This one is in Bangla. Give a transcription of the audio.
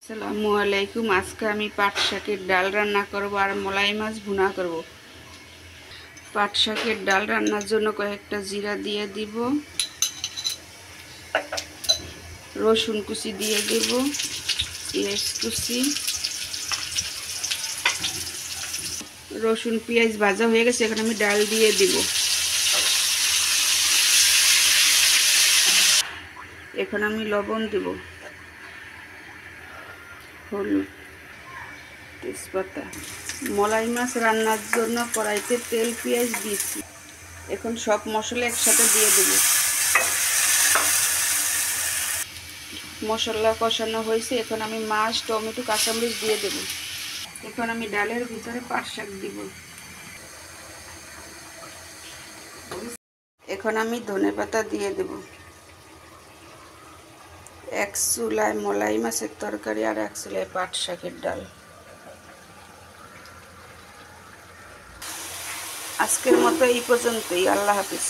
আসসালামু আলাইকুম। আজকে আমি পাট শাকের ডাল রান্না করব আর মলাই মাছ ভুনা করব। পাট শাকের ডাল রান্নার জন্য কয়েকটা জিরা দিয়ে দিব, রসুন কুচি দিয়ে দেব, পেঁয়াজ কুচি। রসুন পেঁয়াজ ভাজা হয়ে গেছে, এখন আমি ডাল দিয়ে দিব। এখন আমি লবণ দেব, হলুদ, তেজপাতা। মলাই মাছ রান্নার জন্য কড়াইতে তেল পেঁয়াজ দিয়েছি। এখন সব মশলা একসাথে দিয়ে দেব। মশলা কষানো হয়েছে, এখন আমি মাছ, টমেটো, কাঁচামরিচ দিয়ে দেব। এখন আমি ডালের ভিতরে পাট শাক দিব। এখন আমি ধনেপাতা দিয়ে দেব। এক চুলায় মলাই মাছের তরকারি আর এক চুলায় পাট শাকের ডাল। আজকের মতো এই পর্যন্তই। আল্লাহ হাফিজ।